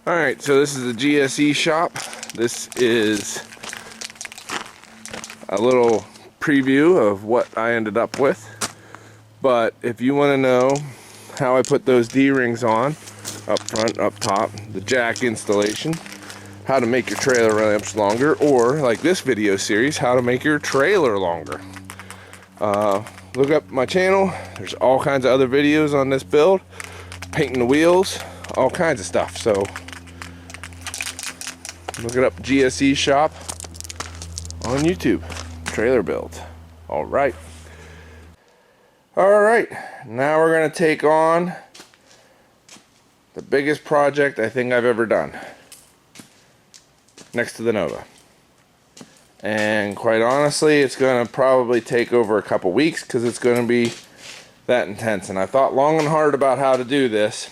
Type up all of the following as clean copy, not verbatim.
Alright, so this is the GSE shop. This is a little preview of what I ended up with. But if you want to know how I put those D-rings on, up front, up top, the jack installation, how to make your trailer ramps longer, or like this video series, how to make your trailer longer. Look up my channel. There's all kinds of other videos on this build, painting the wheels, all kinds of stuff. So look it up, GSE shop on YouTube, trailer build. All right, now we're gonna take on the biggest project I think I've ever done, next to the Nova. And quite honestly, it's going to probably take over a couple weeks because it's going to be that intense. And I thought long and hard about how to do this,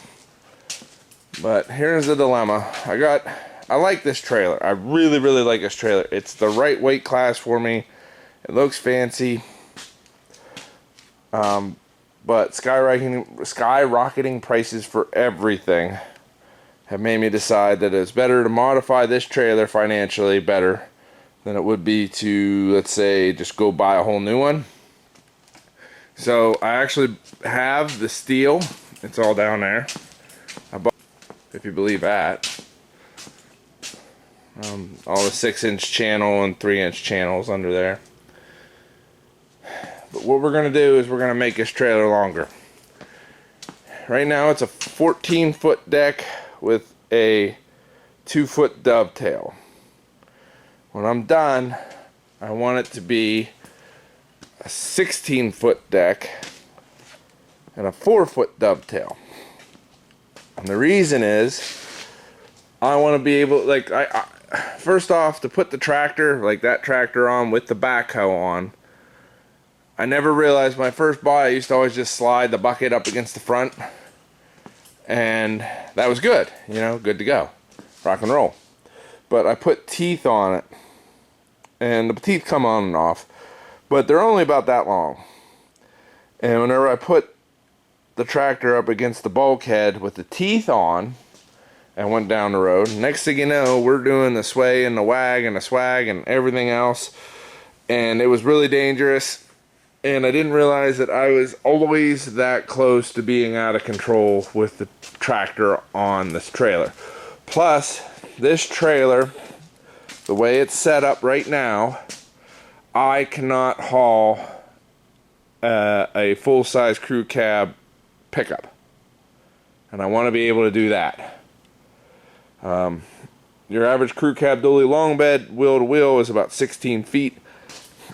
but here's the dilemma. I like this trailer. I really like this trailer. It's the right weight class for me. It looks fancy. But skyrocketing prices for everything have made me decide that it's better to modify this trailer financially better than it would be to, let's say, just go buy a whole new one. So I actually have the steel. It's all down there. I bought, if you believe that, all the 6-inch channel and 3-inch channels under there. But what we're going to do is we're going to make this trailer longer. Right now it's a 14-foot deck with a 2-foot dovetail. When I'm done, I want it to be a 16-foot deck and a 4-foot dovetail. And the reason is I want to be able, like, first off, to put the tractor, like that tractor on with the backhoe on, I never realized my first buy, I used to always just slide the bucket up against the front, and that was good, you know, good to go, rock and roll. But I put teeth on it, and the teeth come on and off, but they're only about that long. And whenever I put the tractor up against the bulkhead with the teeth on and went down the road, next thing you know, we're doing the sway and the wag and the swag and everything else, and it was really dangerous. And I didn't realize that I was always that close to being out of control with the tractor on this trailer. Plus, this trailer, the way it's set up right now, I cannot haul a full-size crew cab pickup. And I want to be able to do that. Your average crew cab dually long bed, wheel to wheel, is about 16 feet.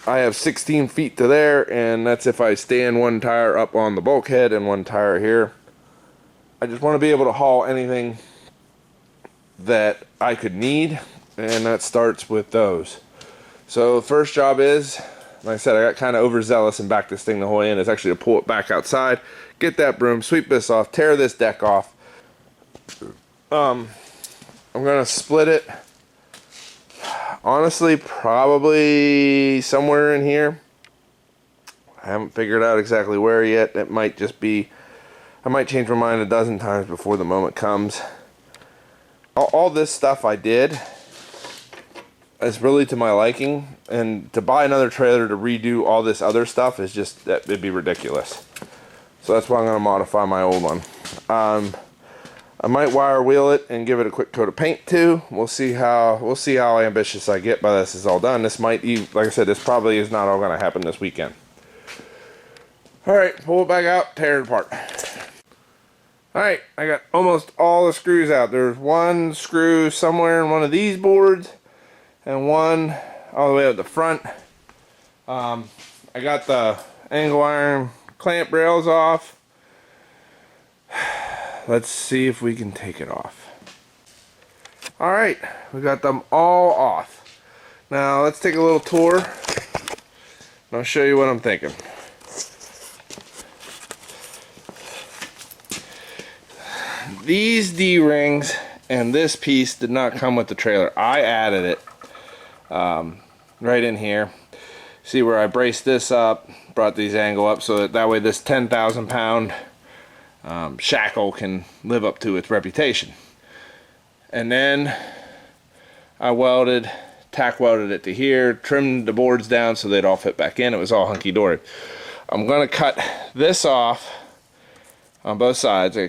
I have 16 feet to there, and that's if I stand one tire up on the bulkhead and one tire here. I just want to be able to haul anything that I could need, and that starts with those. So the first job is, like I said, I got kind of overzealous and backed this thing the whole way in. It's actually to pull it back outside, get that broom, sweep this off, tear this deck off. I'm going to split it. Honestly, probably somewhere in here. I haven't figured out exactly where yet. It might just be, I might change my mind a dozen times before the moment comes. All this stuff I did is really to my liking, and to buy another trailer to redo all this other stuff is just, it'd be ridiculous. So that's why I'm going to modify my old one. I might wire wheel it and give it a quick coat of paint too. We'll see how ambitious I get by this is all done. This might even, like I said, this probably is not all going to happen this weekend. Alright, pull it back out, tear it apart. Alright, I got almost all the screws out. There's one screw somewhere in one of these boards, and one all the way up the front. I got the angle iron clamp rails off. Let's see if we can take it off. Alright, we got them all off. Now let's take a little tour, and I'll show you what I'm thinking. These D-rings and this piece did not come with the trailer. I added it right in here. See where I braced this up, brought these angle up so that way this 10,000 pound shackle can live up to its reputation. And then I tack welded it to here, trimmed the boards down so they'd all fit back in. It was all hunky-dory. I'm gonna cut this off on both sides. I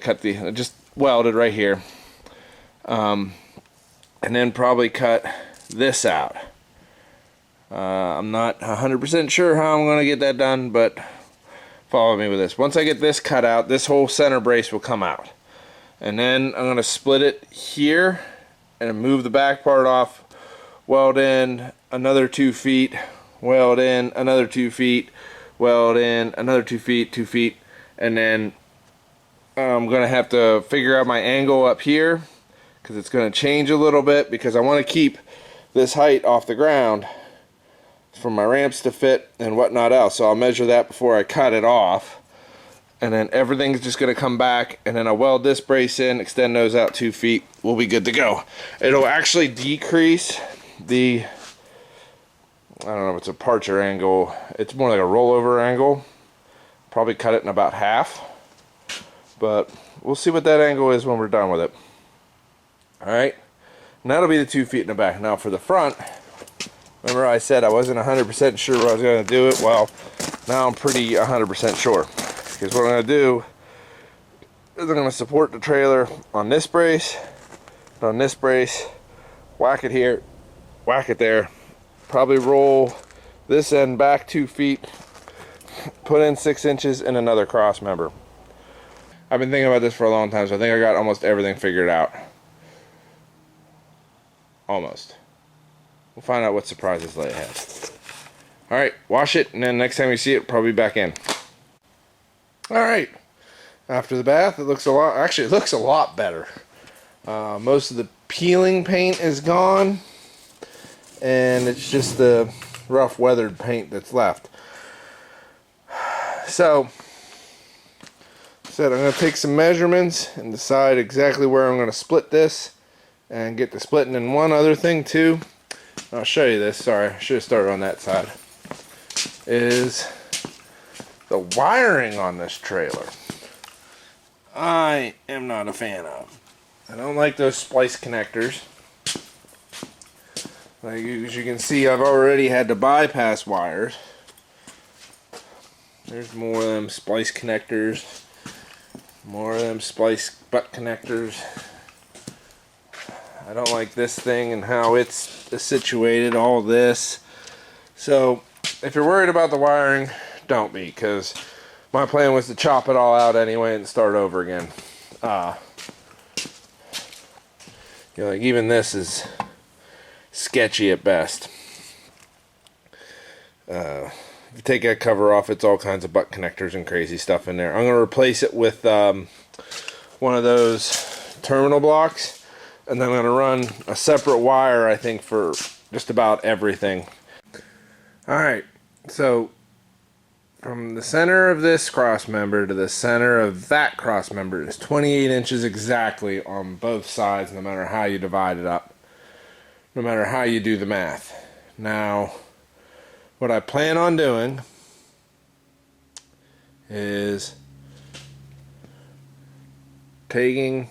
just welded right here. And then probably cut this out. I'm not 100% sure how I'm gonna get that done, but follow me with this. Once I get this cut out, this whole center brace will come out. And then I'm gonna split it here and move the back part off, weld in another 2 feet, weld in another 2 feet, weld in another 2 feet, 2 feet, and then I'm gonna have to figure out my angle up here because it's gonna change a little bit because I want to keep this height off the ground for my ramps to fit and whatnot else. So I'll measure that before I cut it off, and then everything's just gonna come back, and then I'll weld this brace in, extend those out 2 feet, we'll be good to go. It'll actually decrease the, I don't know if it's a departure angle, it's more like a rollover angle. Probably cut it in about half, but we'll see what that angle is when we're done with it. Alright, and that'll be the 2 feet in the back. Now for the front, remember I said I wasn't 100% sure what I was going to do it? Well, now I'm pretty 100% sure. Because what I'm going to do is I'm going to support the trailer on this brace, on this brace, whack it here, whack it there, probably roll this end back 2 feet, put in 6 inches and another cross member. I've been thinking about this for a long time, so I think I got almost everything figured out. Almost. We'll find out what surprises lay ahead. Alright, wash it, and then next time you see it, probably back in. Alright, after the bath, it looks a lot, actually it looks a lot better. Most of the peeling paint is gone, and it's just the rough weathered paint that's left. So, I'm going to take some measurements and decide exactly where I'm going to split this and get to splitting. And one other thing too, I'll show you this, sorry, I should have started on that side, is the wiring on this trailer. I am not a fan of. I don't like those splice connectors. Like, as you can see, I've already had to bypass wires. There's more of them splice connectors. More of them splice butt connectors. I don't like this thing and how it's situated, all this. So, if you're worried about the wiring, don't be, because my plan was to chop it all out anyway and start over again. You know, like even this is sketchy at best. If you take that cover off, it's all kinds of butt connectors and crazy stuff in there. I'm going to replace it with one of those terminal blocks, and then I'm going to run a separate wire, I think, for just about everything. Alright, so from the center of this cross member to the center of that cross member is 28 inches exactly on both sides, no matter how you divide it up, no matter how you do the math. Now, what I plan on doing is taking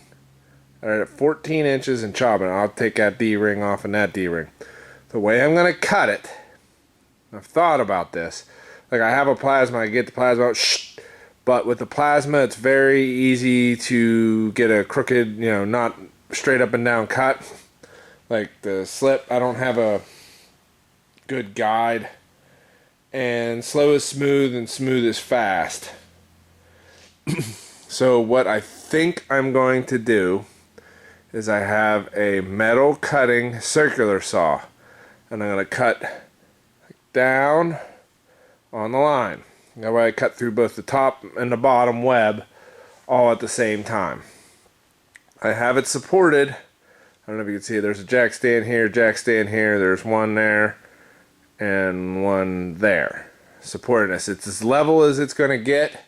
14 inches and chopping it. I'll take that D-ring off and that D-ring. The way I'm going to cut it, I've thought about this. Like, I have a plasma, I get the plasma out, but with the plasma it's very easy to get a crooked, you know, not straight up and down cut. Like the slip, I don't have a good guide. And slow is smooth and smooth is fast. So what I think I'm going to do is I have a metal cutting circular saw, and I'm going to cut down on the line. That way I cut through both the top and the bottom web all at the same time. I have it supported. I don't know if you can see it. There's a jack stand here, there's one there, and one there. Supporting this. It's as level as it's going to get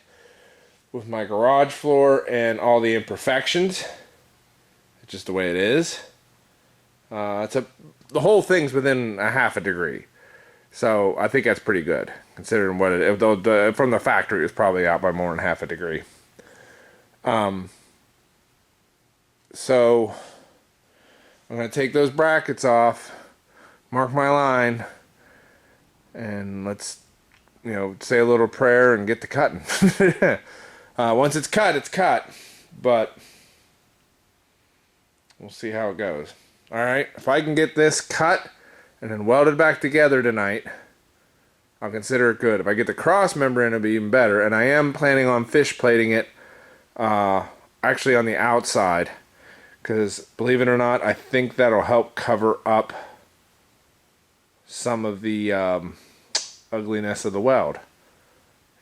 with my garage floor and all the imperfections. It's just the way it is. The whole thing's within a half a degree. So I think that's pretty good, considering what it, though from the factory it was probably out by more than half a degree. So I'm going to take those brackets off, mark my line, and let's, you know, say a little prayer and get to cutting. Once it's cut, but we'll see how it goes. Alright, if I can get this cut and then welded back together tonight, I'll consider it good. If I get the cross member in, it'll be even better. And I am planning on fish plating it actually on the outside, because believe it or not, I think that'll help cover up some of the ugliness of the weld.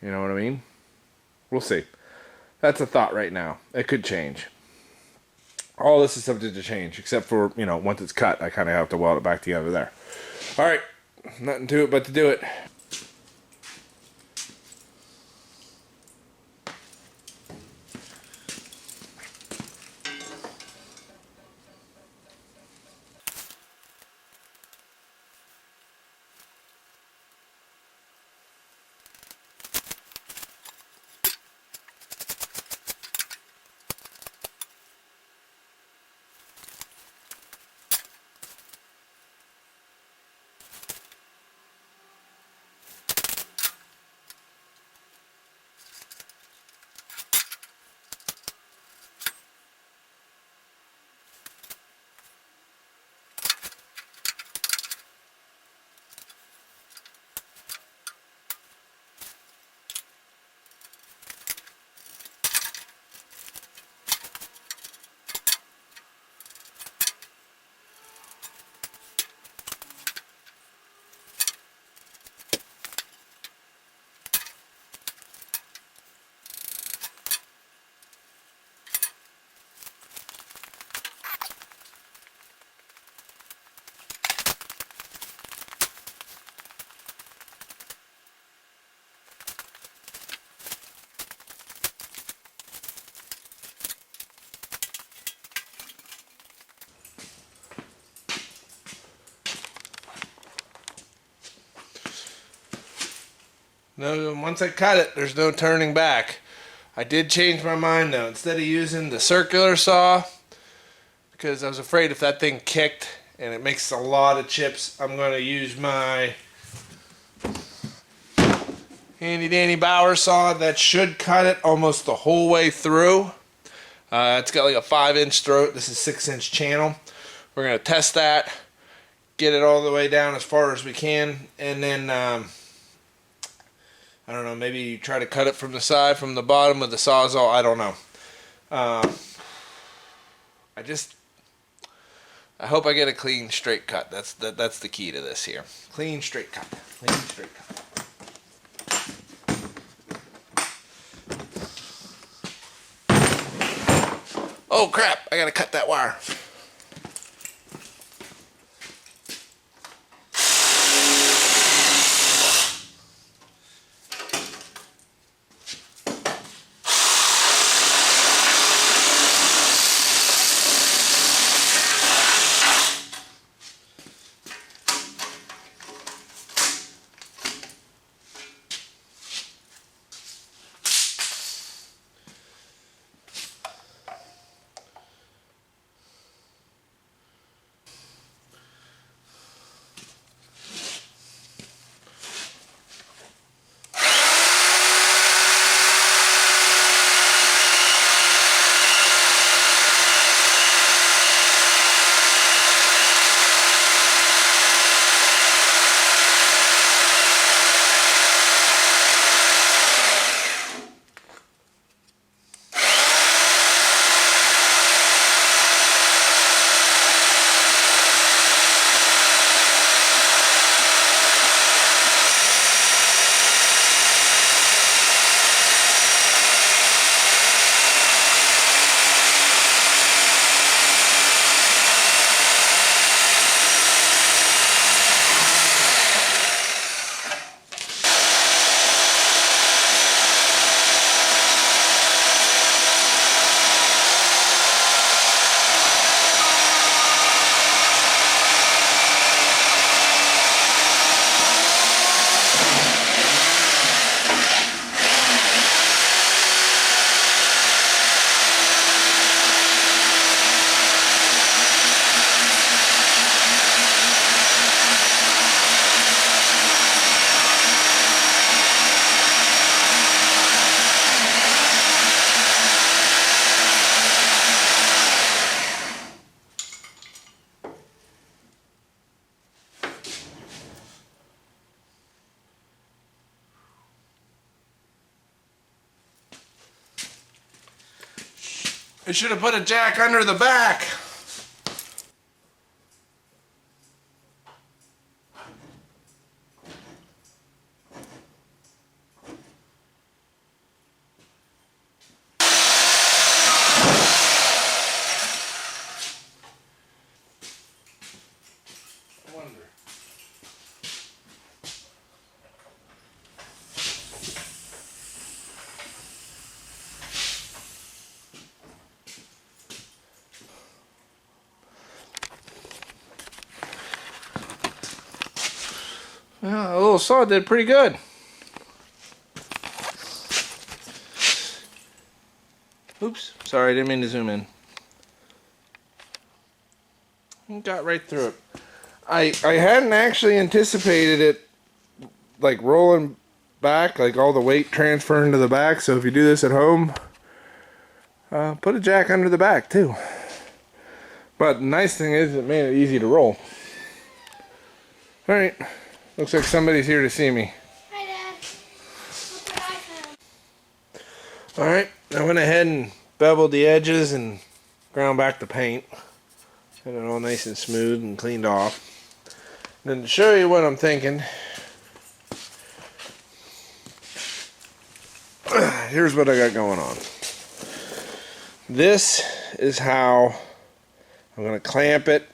You know what I mean? We'll see. That's a thought right now. It could change. All this is subject to change, except for, you know, once it's cut, I kind of have to weld it back together there. Alright, nothing to it but to do it. No, once I cut it, there's no turning back. I did change my mind though. Instead of using the circular saw, because I was afraid if that thing kicked and it makes a lot of chips, I'm going to use my handy dandy Bauer saw. That should cut it almost the whole way through. It's got like a 5-inch throat. This is 6-inch channel. We're going to test that, get it all the way down as far as we can, and then I don't know, maybe try to cut it from the side, from the bottom with the Sawzall. I don't know. I hope I get a clean, straight cut. That's the key to this here. Clean, straight cut. Clean, straight cut. Oh crap! I gotta cut that wire. I should have put a jack under the back. Well, a little saw did pretty good. Oops, sorry, I didn't mean to zoom in. Got right through it. I hadn't actually anticipated it like rolling back, like all the weight transferring to the back. So if you do this at home, put a jack under the back too. But the nice thing is it made it easy to roll. Alright, looks like somebody's here to see me. Hi, Dad. Look what I found. Alright, I went ahead and beveled the edges and ground back the paint. Got it all nice and smooth and cleaned off. And then to show you what I'm thinking, here's what I got going on. This is how I'm going to clamp it,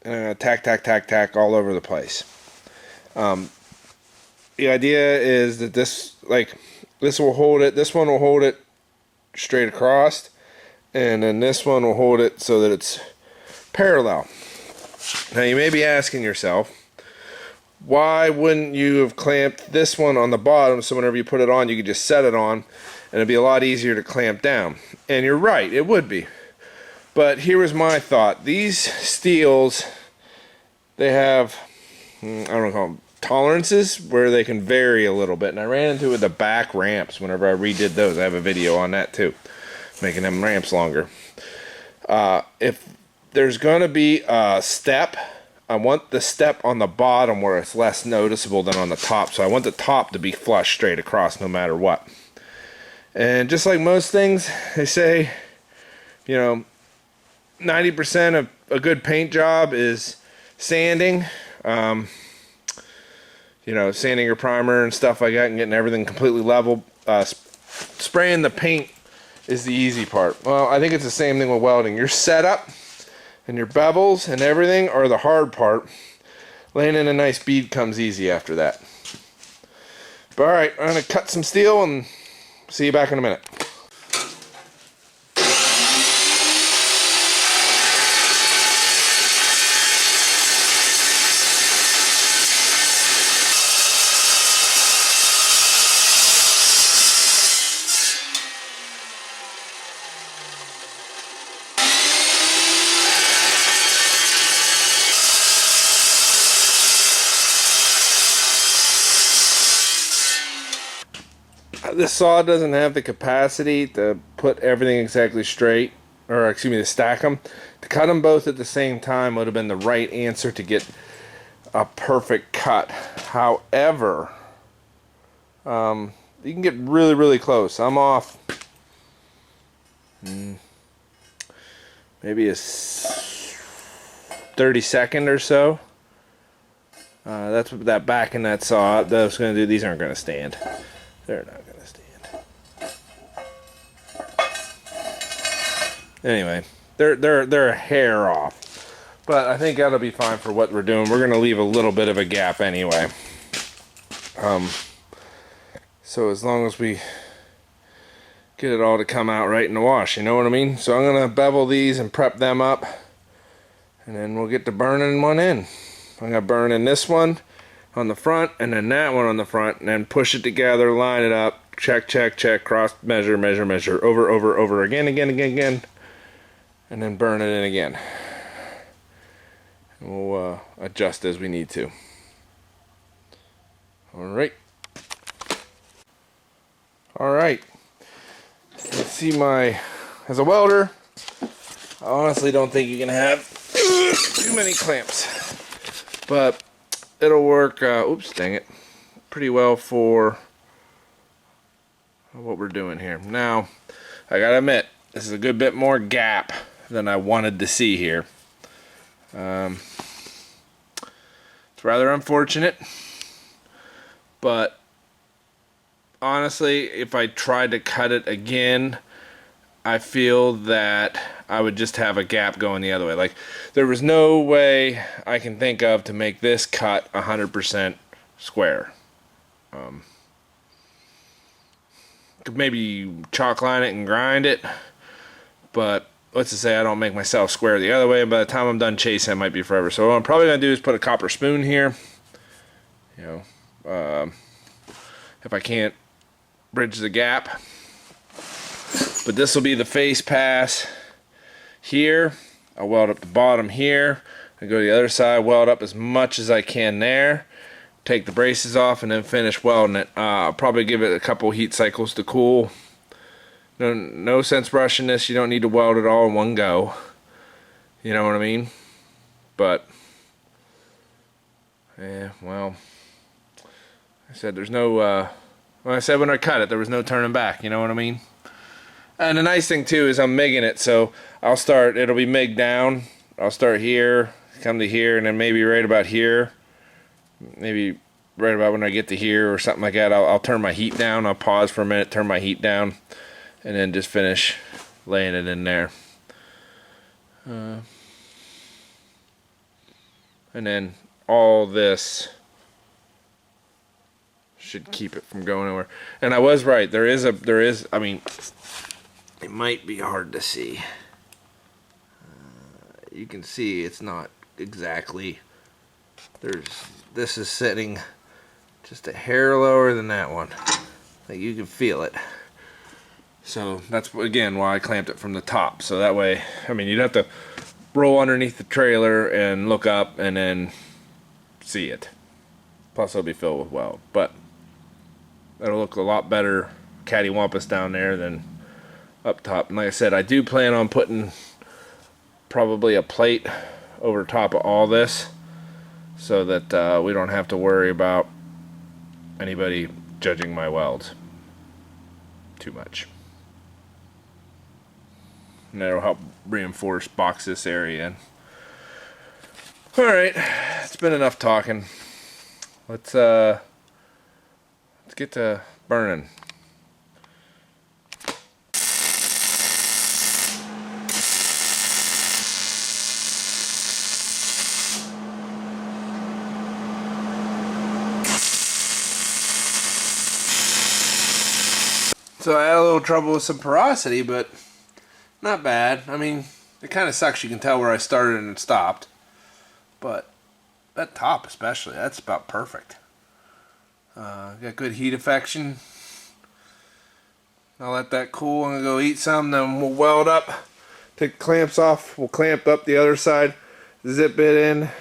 and I'm going to tack, tack, tack, tack all over the place. The idea is that this will hold it, this one will hold it straight across, and then this one will hold it so that it's parallel. Now you may be asking yourself, why wouldn't you have clamped this one on the bottom so whenever you put it on you could just set it on and it'd be a lot easier to clamp down? And you're right, it would be. But here was my thought. These steels, they have, I don't know, call them tolerances where they can vary a little bit. And I ran into it with the back ramps whenever I redid those. I have a video on that too, making them ramps longer. If there's going to be a step, I want the step on the bottom where it's less noticeable than on the top. So I want the top to be flush straight across no matter what. And just like most things, they say, you know, 90% of a good paint job is sanding. You know, sanding your primer and stuff like that and getting everything completely level. Spraying the paint is the easy part. Well, I think it's the same thing with welding. Your setup and your bevels and everything are the hard part. Laying in a nice bead comes easy after that. But alright, I'm going to cut some steel and see you back in a minute. This saw doesn't have the capacity to put everything exactly straight, or excuse me, to stack them. To cut them both at the same time would have been the right answer to get a perfect cut. However, you can get really, really close. I'm off maybe a 32nd or so. That's what that back in that saw that I was going to do. These aren't going to stand. They're not going to stand. Anyway, they're a hair off, but I think that'll be fine for what we're doing. We're going to leave a little bit of a gap anyway. So as long as we get it all to come out right in the wash, you know what I mean? So I'm going to bevel these and prep them up, and then we'll get to burning one in. I'm going to burn in this one on the front, and then that one on the front, and then push it together, line it up, check, check, check, cross, measure, measure, measure, over, again, and then burn it in again. And we'll adjust as we need to. Alright. Alright. Let's see as a welder, I honestly don't think you can have too many clamps. But it'll work, oops, dang it, pretty well for what we're doing here. Now, I gotta admit, This is a good bit more gap than I wanted to see here. It's rather unfortunate, but honestly, if I tried to cut it again, I feel that I would just have a gap going the other way. Like, there was no way I can think of to make this cut 100% square. Could maybe chalk line it and grind it, but let's just say I don't make myself square the other way, and by the time I'm done chasing, it might be forever. So what I'm probably gonna do is put a copper spoon here. You know, if I can't bridge the gap. But this will be the face pass here. I'll weld up the bottom here. I go to the other side, weld up as much as I can there. Take the braces off and then finish welding it. I'll probably give it a couple heat cycles to cool. No sense rushing this. You don't need to weld it all in one go. You know what I mean? But yeah, well, I said there's no. When I said when I cut it, there was no turning back. You know what I mean? And the nice thing too is I'm MIGging it, so I'll start. It'll be MIG down. I'll start here, come to here, and then maybe right about here. Maybe right about when I get to here or something like that, I'll turn my heat down. I'll pause for a minute, turn my heat down, and then just finish laying it in there. And then all this should keep it from going anywhere. And I was right. There is, I mean, it might be hard to see. You can see it's not exactly, this is sitting just a hair lower than that one. Like, you can feel it. So that's again why I clamped it from the top. So that way, I mean, you'd have to roll underneath the trailer and look up and then see it. Plus it'll be filled with weld. But that'll look a lot better cattywampus down there than up top. And like I said, I do plan on putting probably a plate over top of all this so that we don't have to worry about anybody judging my welds too much. And that'll help reinforce, box this area in. Alright, it's been enough talking. Let's get to burning. So I had a little trouble with some porosity, but not bad. I mean, it kind of sucks. You can tell where I started and stopped. But that top especially, that's about perfect. Got good heat affection. I'll let that cool. I'm going to go eat some, then we'll weld up. Take the clamps off. We'll clamp up the other side, zip it in. And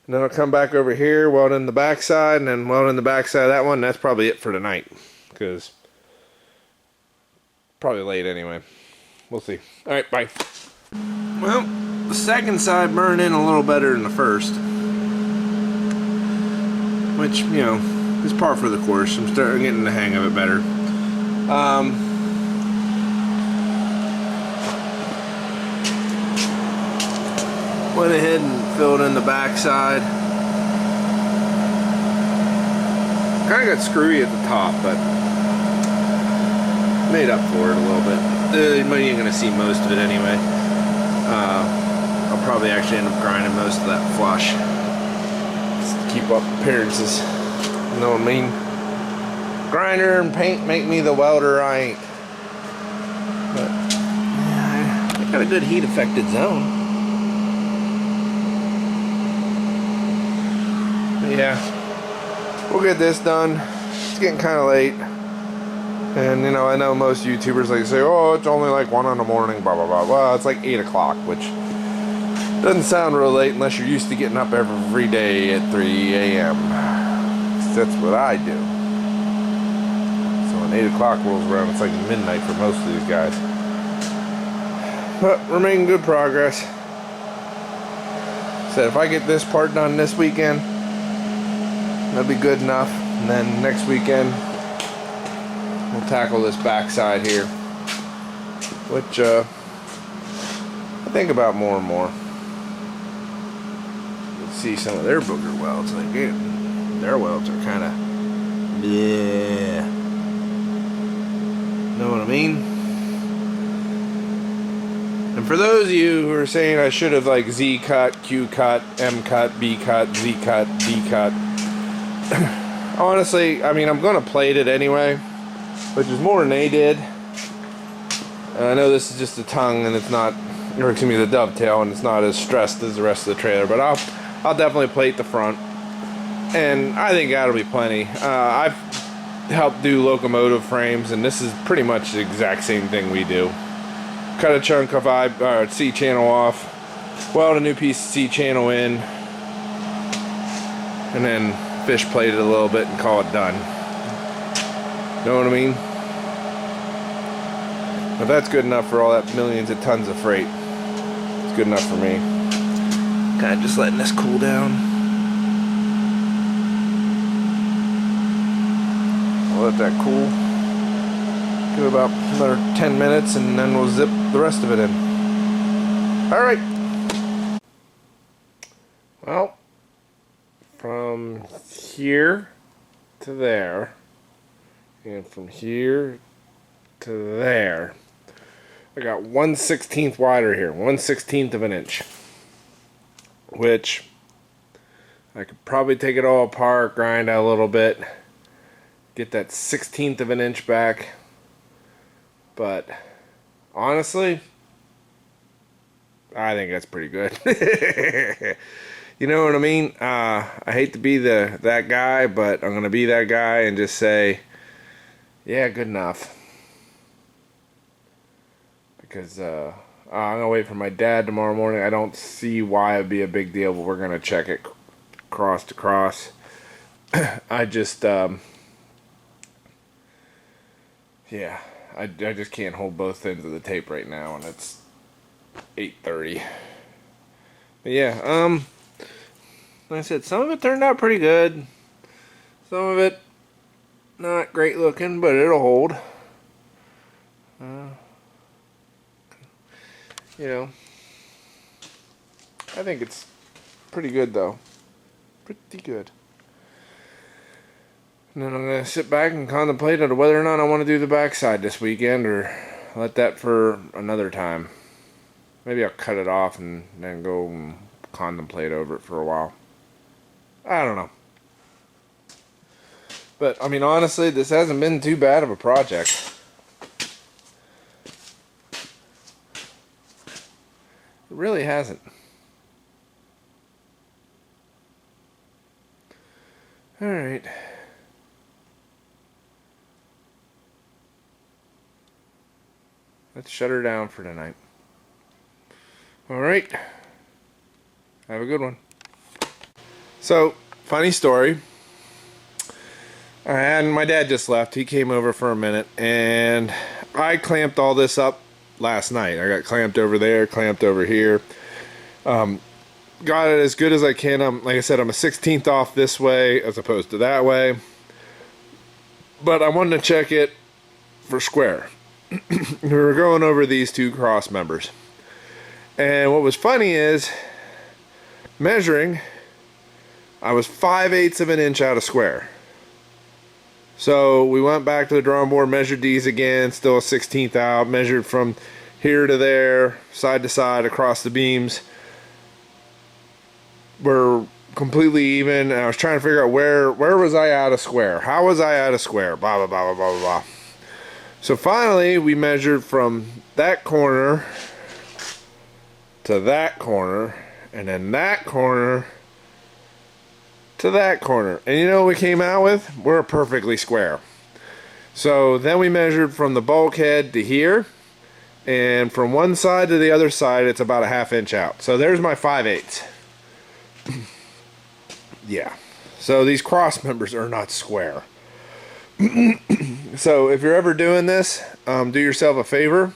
then I'll come back over here, weld in the back side, and then weld in the back side of that one. That's probably it for tonight. Because probably late anyway. We'll see. Alright, bye. Well, the second side burned in a little better than the first. Which, you know, is par for the course. I'm starting getting the hang of it better. Went ahead and filled in the back side. Kind of got screwy at the top, but made up for it a little bit. You ain't gonna see most of it anyway. I'll probably actually end up grinding most of that flush just to keep up appearances. You know what I mean? Grinder and paint make me the welder I ain't. But yeah, I got a good heat affected zone. But yeah, we'll get this done. It's getting kind of late. And, you know, I know most YouTubers like to say, oh, it's only like 1 in the morning, blah, blah, blah. Well, it's like 8 o'clock, which doesn't sound real late unless you're used to getting up every day at 3 a.m. That's what I do. So when 8 o'clock rolls around, it's like midnight for most of these guys. But we're making good progress. So if I get this part done this weekend, that'll be good enough. And then next weekend, we'll tackle this back side here. which I think about more and more. You can see some of their booger welds. Like their welds are kind of, yeah. Know what I mean? And for those of you who are saying I should have like Z cut, Q cut, M cut, B cut, Z cut, D cut. Honestly, I mean, I'm going to plate it anyway, which is more than they did. And I know this is just the tongue and it's not, or excuse me, the dovetail, and it's not as stressed as the rest of the trailer, but I'll definitely plate the front. And I think that'll be plenty. I've helped do locomotive frames, and this is pretty much the exact same thing we do. Cut a chunk of C channel off, weld a new piece of C channel in, and then fish plate it a little bit and call it done. Know what I mean? If that's good enough for all that millions of tons of freight, it's good enough for me. Kind of just letting this cool down. I'll let that cool. Give it about another 10 minutes and then we'll zip the rest of it in. Alright. Well, from here to there, and from here to there, I got 1/16 wider here, 1/16 of an inch, which I could probably take it all apart, grind out a little bit, get that 1/16 of an inch back. But honestly, I think that's pretty good. You know what I mean? I hate to be that guy, but I'm gonna be that guy and just say, yeah, good enough. Because I'm gonna wait for my dad tomorrow morning. I don't see why it'd be a big deal, but we're gonna check it cross to cross. I just yeah. I just can't hold both ends of the tape right now, and it's 8:30. But yeah, like I said, some of it turned out pretty good. Some of it not great looking, but it'll hold. You know, I think it's pretty good though. Pretty good. And then I'm going to sit back and contemplate on whether or not I want to do the backside this weekend or let that for another time. Maybe I'll cut it off and then go and contemplate over it for a while. I don't know. But, I mean, honestly, this hasn't been too bad of a project. It really hasn't. Alright. Let's shut her down for tonight. Alright. Have a good one. So, funny story. And my dad just left. He came over for a minute. And I clamped all this up last night. I got clamped over there, clamped over here. Got it as good as I can. Like I said, I'm a 1/16 off this way as opposed to that way. But I wanted to check it for square. We were going over these two cross members, and what was funny is measuring, I was 5/8 of an inch out of square. So we went back to the drawing board, measured these again, still a 1/16 out, measured from here to there, side to side across the beams. We're completely even, and I was trying to figure out where was I out of square, how was I out of square, blah blah blah blah blah blah. So finally, we measured from that corner to that corner, and then that corner to that corner. And you know what we came out with? We're perfectly square. So then we measured from the bulkhead to here, and from one side to the other side, it's about a 1/2 inch out. So there's my 5/8. Yeah. So these cross members are not square. So if you're ever doing this, do yourself a favor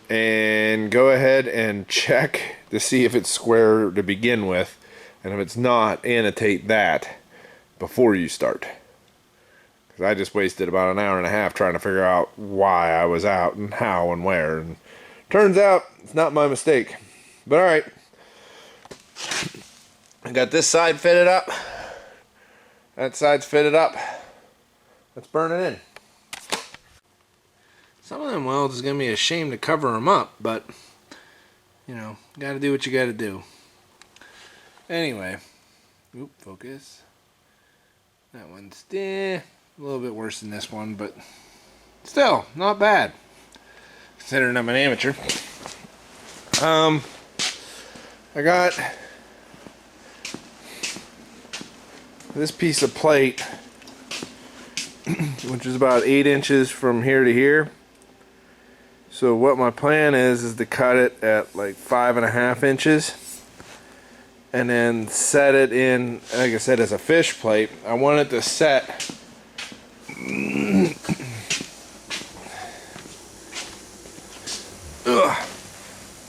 and go ahead and check to see if it's square to begin with, and if it's not, annotate that before you start, because I just wasted about an hour and a half trying to figure out why I was out and how and where, and Turns out it's not my mistake. But alright. I got this side fitted up. That side's fitted up. Let's burn it in. Some of them welds is going to be a shame to cover them up, but, you know, got to do what you got to do. Anyway. Oop, focus. That one's a little bit worse than this one, but still, not bad. Considering I'm an amateur. I got this piece of plate, which is about 8 inches from here to here. So what my plan is to cut it at like 5.5 inches and then set it in, like I said, as a fish plate. I want it to set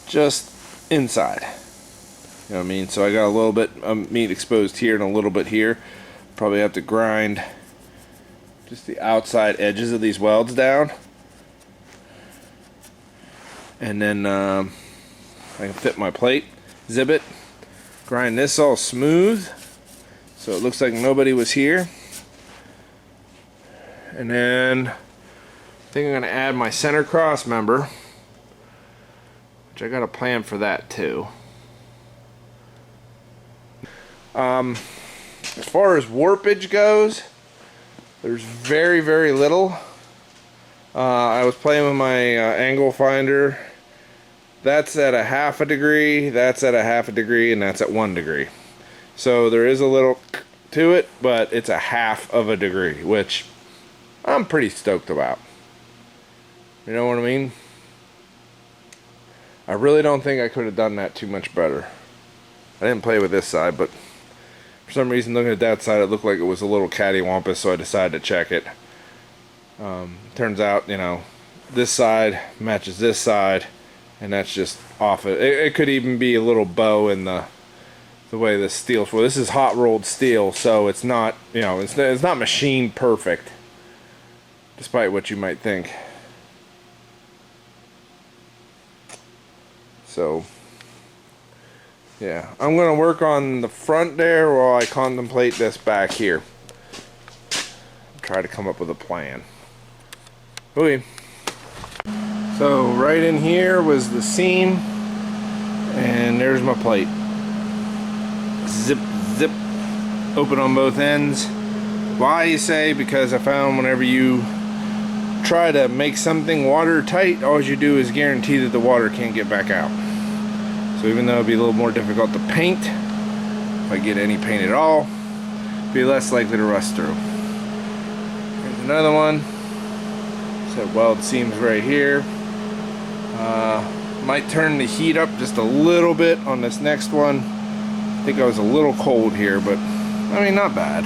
just inside. You know what I mean? So I got a little bit of meat exposed here and a little bit here. Probably have to grind just the outside edges of these welds down. And then I can fit my plate, zip it, grind this all smooth so it looks like nobody was here. And then I think I'm going to add my center cross member, which I got a plan for that too. As far as warpage goes, there's very, very little. I was playing with my angle finder. That's at a 1/2 degree, that's at a 1/2 degree, and that's at 1 degree. So there is a little to it, but it's a 1/2 degree, which I'm pretty stoked about. You know what I mean? I really don't think I could have done that too much better. I didn't play with this side, but for some reason looking at that side it looked like it was a little cattywampus, so I decided to check it. Turns out, you know, this side matches this side, and that's just off it. It could even be a little bow in the way the steel's for. This is hot rolled steel, so it's not, you know, it's not machined perfect, despite what you might think. So yeah, I'm gonna work on the front there while I contemplate this back here. Try to come up with a plan. Okay. So right in here was the seam, and there's my plate. Zip, zip, open on both ends. Why, you say? Because I found whenever you try to make something watertight, all you do is guarantee that the water can't get back out. So even though it'd be a little more difficult to paint, if I get any paint at all, it'd be less likely to rust through. Here's another one. So weld seams right here. Might turn the heat up just a little bit on this next one. I think I was a little cold here, but I mean, not bad.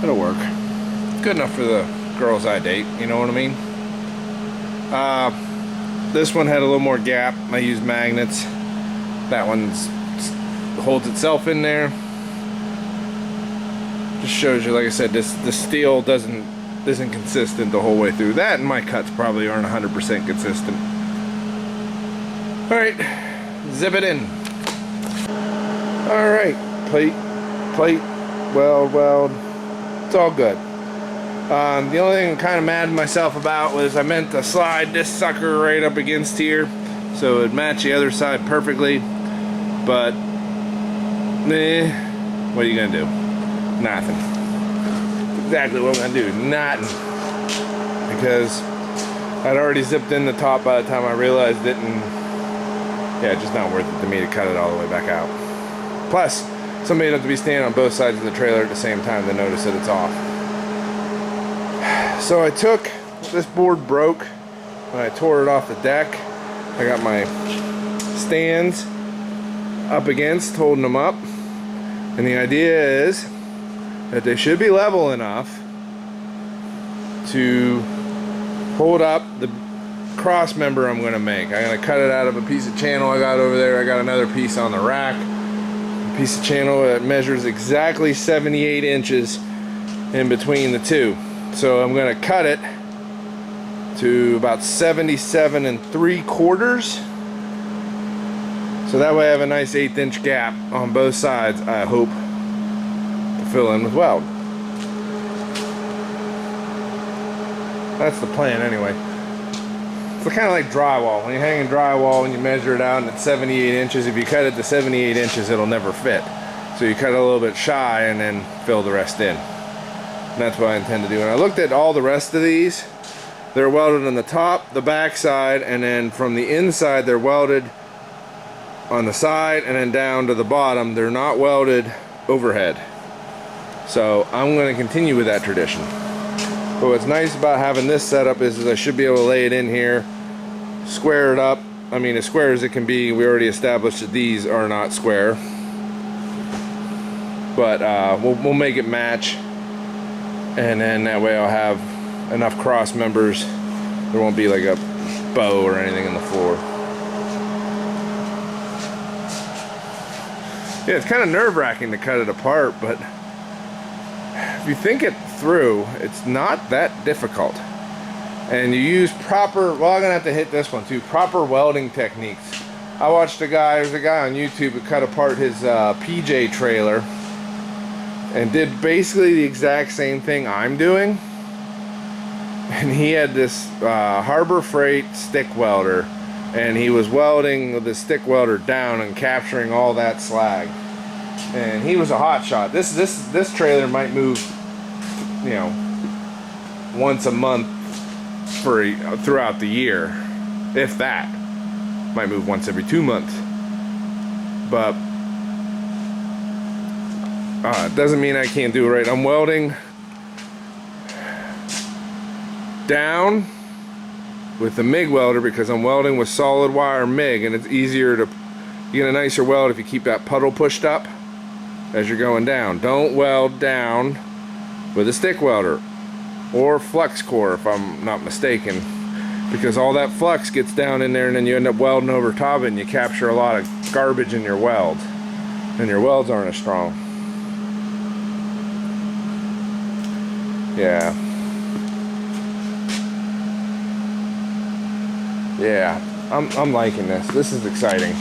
It'll work. Good enough for the girls I date, you know what I mean? This one had a little more gap. I used magnets. That one holds itself in there. Just shows you, like I said, the steel isn't consistent the whole way through. That and my cuts probably aren't 100% consistent. Alright, zip it in. Alright, plate, weld. It's all good. The only thing I'm kind of mad at myself about was I meant to slide this sucker right up against here so it would match the other side perfectly, but what are you gonna do? Nothing. Exactly what I'm gonna do, nothing. Because I'd already zipped in the top by the time I realized it, and yeah, it's just not worth it to me to cut it all the way back out. Plus, somebody would have to be standing on both sides of the trailer at the same time to notice that it's off. So I took, this board broke when I tore it off the deck. I got my stands up against, holding them up. And the idea is that they should be level enough to hold up the cross member I'm going to make. I'm going to cut it out of a piece of channel I got over there. I got another piece on the rack. A piece of channel that measures exactly 78 inches in between the two. So I'm going to cut it to about 77 3/4. So that way I have a nice 1/8 inch gap on both sides, I hope, to fill in with weld. That's the plan anyway. It's kind of like drywall. When you're hanging drywall and you measure it out and it's 78 inches, if you cut it to 78 inches, it'll never fit. So you cut it a little bit shy and then fill the rest in. And that's what I intend to do. And I looked at all the rest of these. They're welded on the top, the back side, and then from the inside they're welded on the side and then down to the bottom. They're not welded overhead. So I'm going to continue with that tradition. But what's nice about having this setup is I should be able to lay it in here, square it up. I mean, as square as it can be. We already established that these are not square. But we'll make it match. And then that way I'll have enough cross members. There won't be like a bow or anything in the floor. Yeah, it's kind of nerve-wracking to cut it apart, but if you think it through, it's not that difficult. And you use proper, well, I'm gonna have to hit this one too, proper welding techniques. I watched there's a guy on YouTube who cut apart his PJ trailer and did basically the exact same thing I'm doing. And he had this Harbor Freight stick welder, and he was welding with the stick welder down and capturing all that slag. And he was a hot shot. This trailer might move, you know, once a month throughout the year, if that. Might move once every 2 months. But it doesn't mean I can't do it right. I'm welding down with the MIG welder because I'm welding with solid wire MIG, and it's easier to get a nicer weld if you keep that puddle pushed up as you're going down. Don't weld down with a stick welder or flux core, if I'm not mistaken, because all that flux gets down in there and then you end up welding over top of it and you capture a lot of garbage in your welds, and your welds aren't as strong. Yeah, I'm liking this. This is exciting.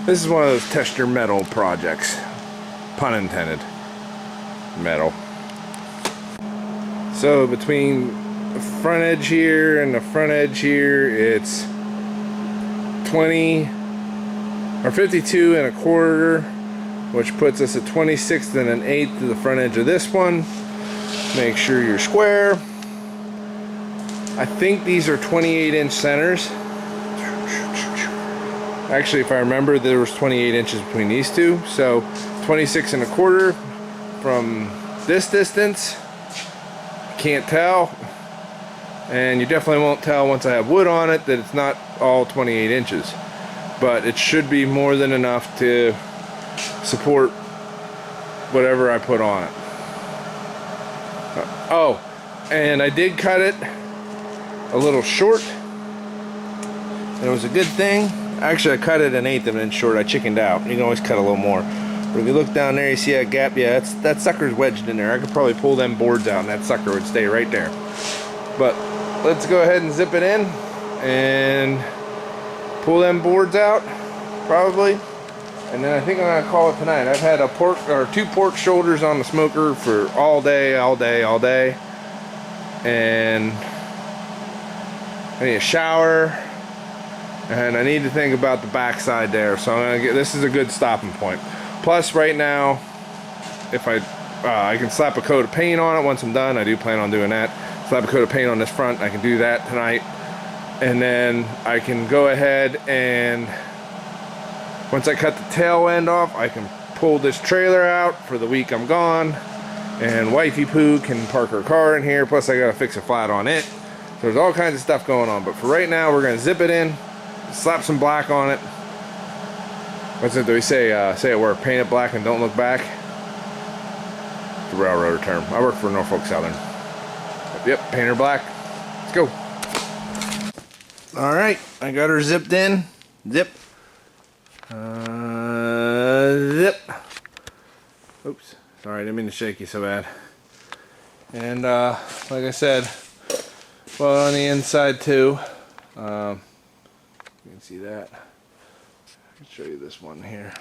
This is one of those test your metal projects, pun intended. Metal. So between the front edge here and the front edge here, it's 20 or 52 1/4, which puts us at 26 1/8 to the front edge of this one. Make sure you're square. I think these are 28 inch centers. Actually, if I remember, there was 28 inches between these two. So 26 1/4 from this distance. Can't tell. And you definitely won't tell once I have wood on it that it's not all 28 inches. But it should be more than enough to support whatever I put on it. Oh, and I did cut it a little short, and it was a good thing. Actually, I cut it 1/8 of an inch short. I chickened out. You can always cut a little more. But if you look down there, you see that gap? Yeah, that sucker's wedged in there. I could probably pull them boards out and that sucker would stay right there. But let's go ahead and zip it in and pull them boards out, probably. And then I think I'm gonna call it tonight. I've had 2 pork shoulders on the smoker for all day. And I need a shower, and I need to think about the backside there. So I'm gonna this is a good stopping point. Plus, right now, if I can slap a coat of paint on it once I'm done. I do plan on doing that. Slap a coat of paint on this front. I can do that tonight, and then I can go ahead and once I cut the tail end off, I can pull this trailer out for the week I'm gone, and Wifey Poo can park her car in here. Plus, I gotta fix a flat on it. So there's all kinds of stuff going on. But for right now, we're gonna zip it in, slap some black on it. What's it that we say? Say it where paint it black and don't look back. The railroader term. I work for Norfolk Southern. Yep, paint her black. Let's go. All right, I got her zipped in. Zip. Zip. Oops. Sorry, I didn't mean to shake you so bad. And like I said, Well, on the inside too. You can see that. I can show you this one here.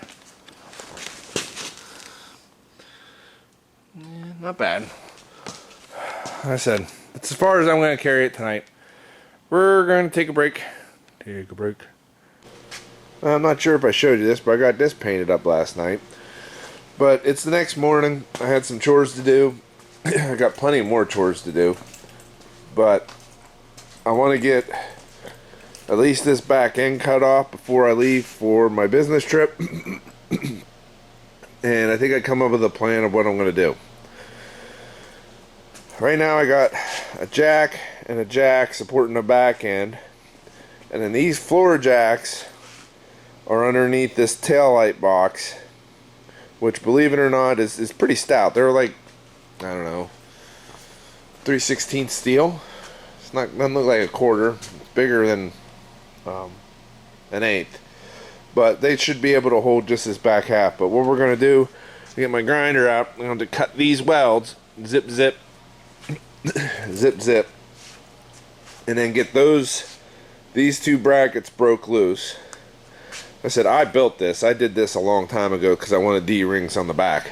Yeah, not bad. Like I said, that's as far as I'm going to carry it tonight. We're going to take a break. Take a break. I'm not sure if I showed you this, but I got this painted up last night. But it's the next morning. I had some chores to do. I got plenty more chores to do. But I want to get at least this back end cut off before I leave for my business trip. And I think I come up with a plan of what I'm going to do. Right now I got a jack and a jack supporting the back end. And then these floor jacks are underneath this tail light box, which, believe it or not, is pretty stout. They're like, I don't know, 3/16 steel. It's not, doesn't look like a quarter. It's bigger than an eighth. But they should be able to hold just this back half. But what we're going to do, get my grinder out, I'm going to cut these welds, zip, zip, zip, zip, and then get these two brackets broke loose. I said I built this. I did this a long time ago because I wanted D-rings on the back.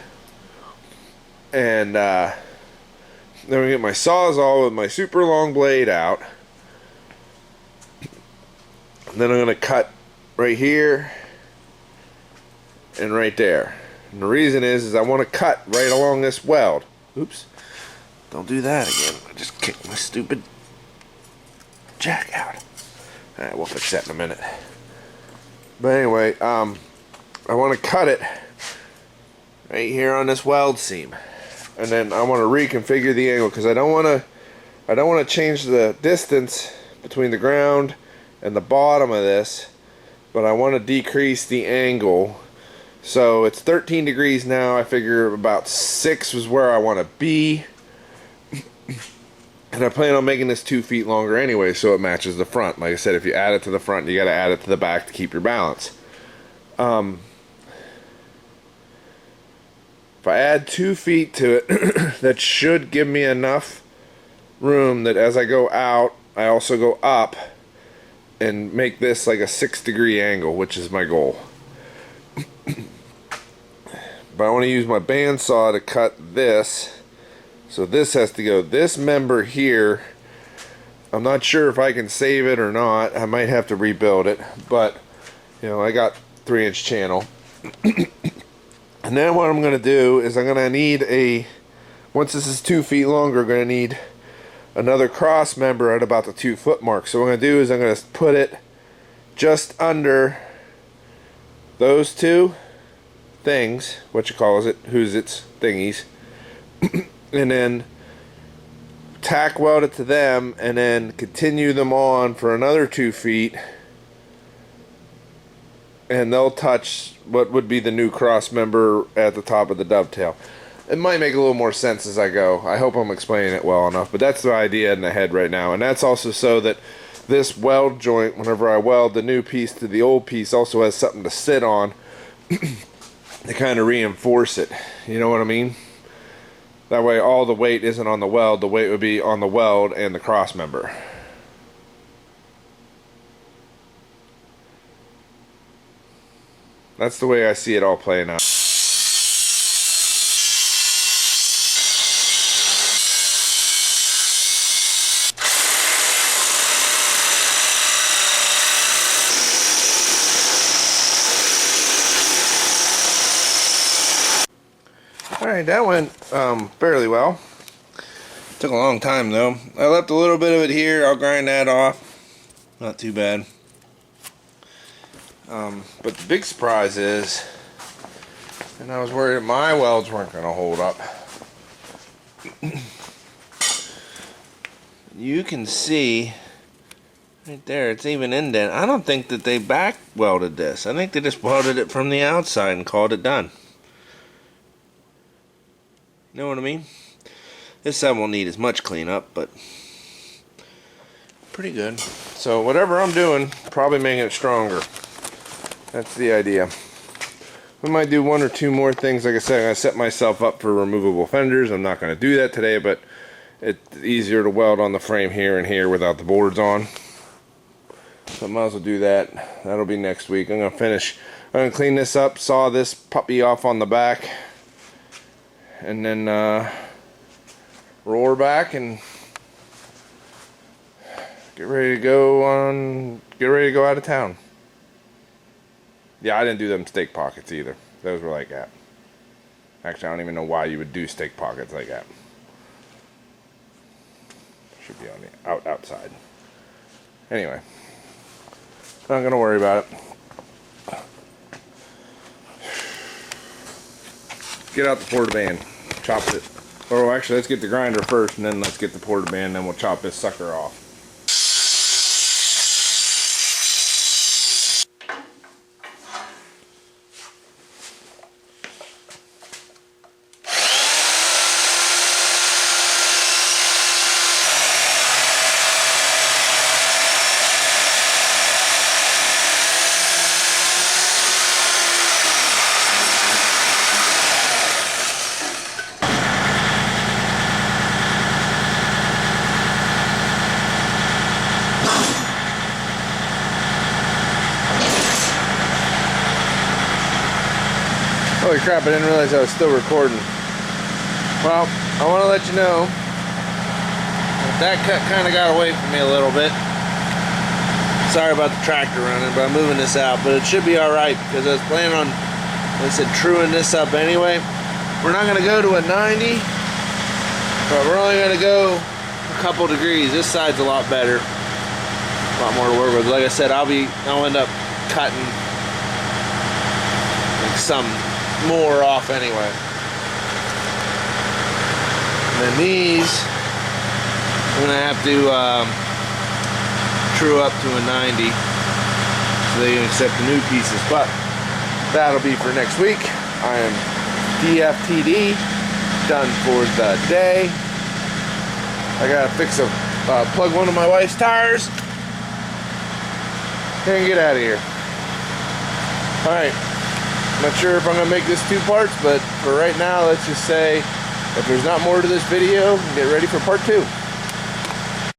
And then we get my Sawzall with my super long blade out. And then I'm going to cut right here and right there. And the reason is I want to cut right along this weld. Oops. Don't do that again. I just kicked my stupid jack out. Alright, we'll fix that in a minute. But anyway, I want to cut it right here on this weld seam. And then I want to reconfigure the angle because I don't want to change the distance between the ground and the bottom of this, but I want to decrease the angle. So it's 13 degrees now. I figure about 6 was where I want to be. And I plan on making this 2 feet longer anyway, so it matches the front. Like I said, if you add it to the front, you got to add it to the back to keep your balance. If I add 2 feet to it, that should give me enough room that as I go out, I also go up and make this like a 6-degree angle, which is my goal. But I want to use my bandsaw to cut this. So this has to go this member here. I'm not sure if I can save it or not. I might have to rebuild it, but you know, I got 3-inch channel. And then what I'm going to do is I'm going to need once this is 2 feet longer, I'm going to need another cross member at about the 2 foot mark. So what I'm going to do is I'm going to put it just under those two things, thingies, and then tack weld it to them and then continue them on for another 2 feet, and they'll touch what would be the new cross member at the top of the dovetail. It might make a little more sense as I go. I hope I'm explaining it well enough, but that's the idea in the head right now. And that's also so that this weld joint, whenever I weld the new piece to the old piece, also has something to sit on to kind of reinforce it. You know what I mean? That way all the weight isn't on the weld, the weight would be on the weld and the cross member. That's the way I see it all playing out. Alright, that went fairly well. Took a long time though. I left a little bit of it here. I'll grind that off. Not too bad. But the big surprise is, and I was worried my welds weren't going to hold up. You can see right there, it's even indent. I don't think that they back welded this. I think they just welded it from the outside and called it done. Know what I mean? This side won't need as much cleanup, but pretty good. So whatever I'm doing, probably making it stronger. That's the idea. We might do 1 or 2 more things. Like I said, I'm going to set myself up for removable fenders. I'm not going to do that today, but it's easier to weld on the frame here and here without the boards on. So I might as well do that. That'll be next week. I'm gonna clean this up, saw this puppy off on the back, and then roll her back and get ready to go out of town. Yeah, I didn't do them stake pockets either. Those were like that. Actually, I don't even know why you would do stake pockets like that. Should be on the outside. Anyway, not gonna worry about it. Get out the portaband, chop it. Or actually, let's get the grinder first, and then let's get the portaband, then we'll chop this sucker off. Holy crap, I didn't realize I was still recording. Well, I want to let you know that cut kind of got away from me a little bit. Sorry about the tractor running, but I'm moving this out. But it should be alright because I was planning on, like I said, truing this up anyway. We're not going to go to a 90, but we're only going to go a couple degrees. This side's a lot better. A lot more to work with. Like I said, I'll end up cutting like some more off anyway. And then these I'm gonna have to true up to a 90 so they can accept the new pieces, but that'll be for next week. I am DFTD, done for the day. I gotta fix plug one of my wife's tires and get out of here. Alright, not sure if I'm going to make this 2 parts, but for right now, let's just say if there's not more to this video, get ready for part 2.